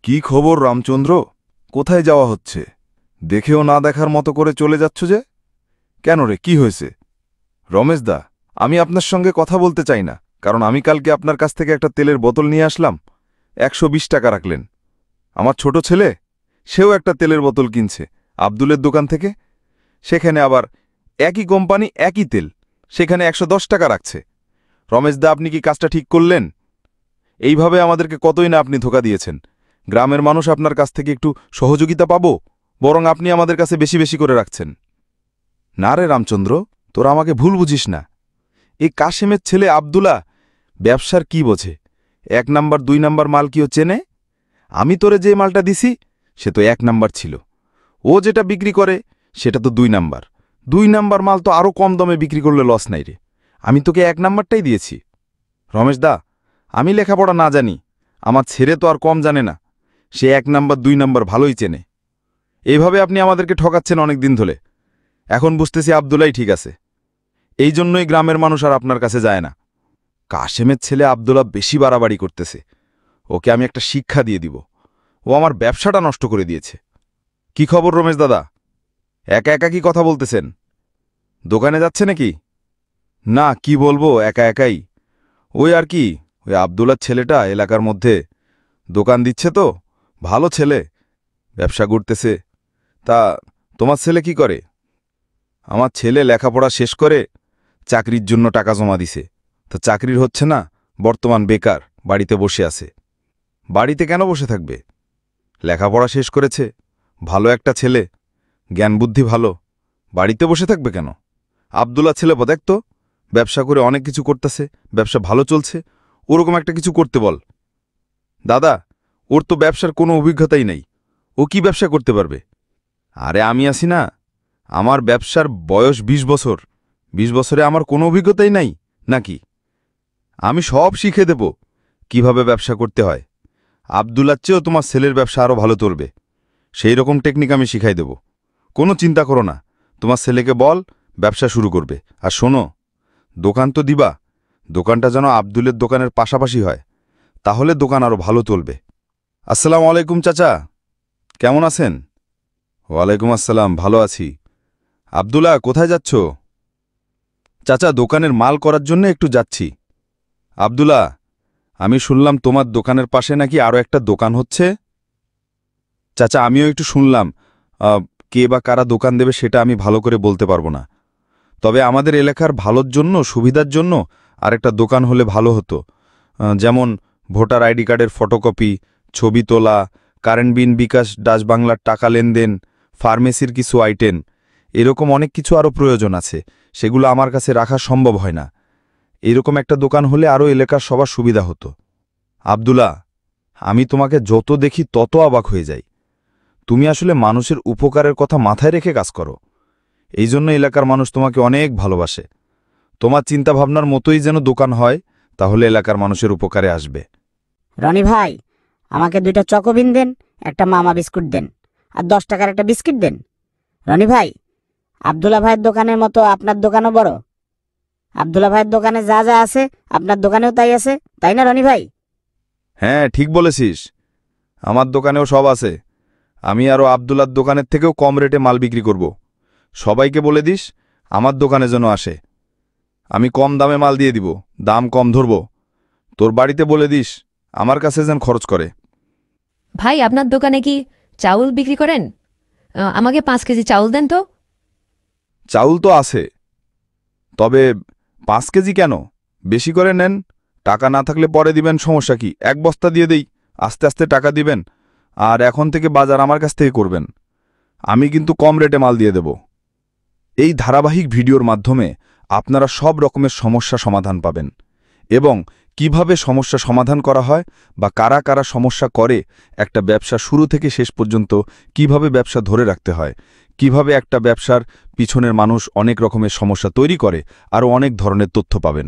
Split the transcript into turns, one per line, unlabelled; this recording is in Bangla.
কি খবর রামচন্দ্র? কোথায় যাওয়া হচ্ছে? দেখেও না দেখার মতো করে চলে যাচ্ছ যে? কেন রে, কি হয়েছে? রমেশ দা, আমি আপনার সঙ্গে কথা বলতে চাই না, কারণ আমি কালকে আপনার কাছ থেকে একটা তেলের বোতল নিয়ে আসলাম। 120 টাকা রাখলেন। আমার ছোট ছেলে, সেও একটা তেলের বোতল কিনছে আব্দুলের দোকান থেকে। সেখানে আবার একই কোম্পানি, একই তেল, সেখানে 110 টাকা রাখছে। রমেশ দা, আপনি কি কাজটা ঠিক করলেন? এইভাবে আমাদেরকে কতই না আপনি ধোঁকা দিয়েছেন। গ্রামের মানুষ আপনার কাছ থেকে একটু সহযোগিতা পাবো, বরং আপনি আমাদের কাছে বেশি বেশি করে রাখছেন। না রে রামচন্দ্র, তোরা আমাকে ভুল বুঝিস না। এই কাশেমের ছেলে আব্দুলা ব্যবসার কি বোঝে? 1 নাম্বার 2 নাম্বার মাল কিও চেনে? আমি তোরে যে মালটা দিছি সে তো 1 নাম্বার ছিল। ও যেটা বিক্রি করে সেটা তো 2 নাম্বার। 2 নাম্বার মাল তো আরও কম দামে বিক্রি করলে লস নাই রে। আমি তোকে 1 নাম্বারটাই দিয়েছি। রমেশ দা, আমি লেখাপড়া না জানি, আমার ছেলে তো আর কম জানে না। সে 1 নাম্বার 2 নাম্বার ভালোই চেনে। এইভাবে আপনি আমাদেরকে ঠকাচ্ছেন অনেক দিন ধরে। এখন বুঝতেছি আব্দুলাই ঠিক আছে। এই জন্যই গ্রামের মানুষ আর আপনার কাছে যায় না। কাশেমের ছেলে আব্দুল্লাহ বেশি বাড়াবাড়ি করতেছে। ওকে আমি একটা শিক্ষা দিয়ে দিব। ও আমার ব্যবসাটা নষ্ট করে দিয়েছে। কি খবর রমেশ দাদা? একা একা কি কথা বলতেছেন? দোকানে যাচ্ছে নাকি? না, কি বলবো, একা একাই। ওই আর কি, ওই আব্দুল্লার ছেলেটা এলাকার মধ্যে দোকান দিচ্ছে তো, ভালো ছেলে, ব্যবসা করতেছে। তা তোমার ছেলে কি করে? আমার ছেলে লেখাপড়া শেষ করে চাকরির জন্য টাকা জমা দিছে। তা চাকরির হচ্ছে না, বর্তমান বেকার, বাড়িতে বসে আছে। বাড়িতে কেন বসে থাকবে? লেখাপড়া শেষ করেছে, ভালো একটা ছেলে, জ্ঞান বুদ্ধি ভালো, বাড়িতে বসে থাকবে কেন? আব্দুল্লাহ ছেলে দেখ তো, ব্যবসা করে অনেক কিছু করতেছে, ব্যবসা ভালো চলছে, ওরকম একটা কিছু করতে বল। দাদা, ওর তো ব্যবসার কোনো অভিজ্ঞতাই নেই, ও কি ব্যবসা করতে পারবে? আরে আমি আছি না, আমার ব্যবসার বয়স 20 বছর। 20 বছরে আমার কোনো অভিজ্ঞতাই নাই নাকি? আমি সব শিখে দেব কিভাবে ব্যবসা করতে হয়। আব্দুল্লার চেয়েও তোমার ছেলের ব্যবসা আরও ভালো চলবে, সেই রকম টেকনিক আমি শিখাই দেব। কোনো চিন্তা করো না, তোমার ছেলেকে বল ব্যবসা শুরু করবে। আর শোনো, দোকান তো দিবা, দোকানটা যেন আব্দুলের দোকানের পাশাপাশি হয়, তাহলে দোকান আরও ভালো চলবে। আসসালামু আলাইকুম চাচা, কেমন আছেন? ওয়ালাইকুম আসসালাম, ভালো আছি। আব্দুল্লাহ, কোথায় যাচ্ছ? চাচা, দোকানের মাল করার জন্য একটু যাচ্ছি। আব্দুল্লাহ, আমি শুনলাম তোমার দোকানের পাশে নাকি আরও একটা দোকান হচ্ছে। চাচা, আমিও একটু শুনলাম, কে বা কারা দোকান দেবে সেটা আমি ভালো করে বলতে পারবো না। তবে আমাদের এলাকার ভালোর জন্য, সুবিধার জন্য আরেকটা দোকান হলে ভালো হতো। যেমন ভোটার আইডি কার্ডের ফটোকপি, ছবি তোলা, কারেন্ট বিল, বিকাশ, ডাচ বাংলার টাকা লেনদেন, ফার্মেসির কিছু আইটেম, এরকম অনেক কিছু আরও প্রয়োজন আছে, সেগুলো আমার কাছে রাখা সম্ভব হয় না। এরকম একটা দোকান হলে আরও এলাকার সবার সুবিধা হতো। আব্দুল্লাহ, আমি তোমাকে যত দেখি তত অবাক হয়ে যাই। তুমি আসলে মানুষের উপকারের কথা মাথায় রেখে কাজ করো, এই জন্য এলাকার মানুষ তোমাকে অনেক ভালোবাসে। তোমার চিন্তাভাবনার মতোই যেন দোকান হয়, তাহলে এলাকার মানুষের উপকারে আসবে।
রনি ভাই, আমাকে 2টা চকোবিন দেন, একটা মামা বিস্কুট দেন, আর 10 টাকার একটা বিস্কিট দেন। রনি ভাই, আব্দুল্লাহ ভাইয়ের দোকানের মতো আপনার দোকানও বড়। আব্দুল্লাহ ভাইয়ের দোকানে যা যা আছে আপনার দোকানেও তাই আছে, তাই না রনি ভাই?
হ্যাঁ, ঠিক বলেছিস, আমার দোকানেও সব আছে। আমি আরও আব্দুল্লার দোকানের থেকেও কম রেটে মাল বিক্রি করব। সবাইকে বলে দিস আমার দোকানে যেন আসে। আমি কম দামে মাল দিয়ে দিব, দাম কম ধরব। তোর বাড়িতে বলে দিস আমার কাছে যেন খরচ করে।
ভাই, আপনার দোকানে কি চাউল বিক্রি করেন? আমাকে 5 কেজি চাউল দেন তো।
চাউল তো আছে, তবে 5 কেজি কেন, বেশি করে নেন। টাকা না থাকলে পরে দিবেন, সমস্যা কি? 1 বস্তা দিয়ে দেই, আস্তে আস্তে টাকা দিবেন। আর এখন থেকে বাজার আমার কাছ থেকে করবেন, আমি কিন্তু কম রেটে মাল দিয়ে দেব। এই ধারাবাহিক ভিডিওর মাধ্যমে আপনারা সব রকমের সমস্যা সমাধান পাবেন, এবং কিভাবে সমস্যা সমাধান করা হয় বা কারা কারা সমস্যা করে, একটা ব্যবসা শুরু থেকে শেষ পর্যন্ত কিভাবে ব্যবসা ধরে রাখতে হয়, কিভাবে একটা ব্যবসার পিছনের মানুষ অনেক রকমের সমস্যা তৈরি করে, আরও অনেক ধরনের তথ্য পাবেন।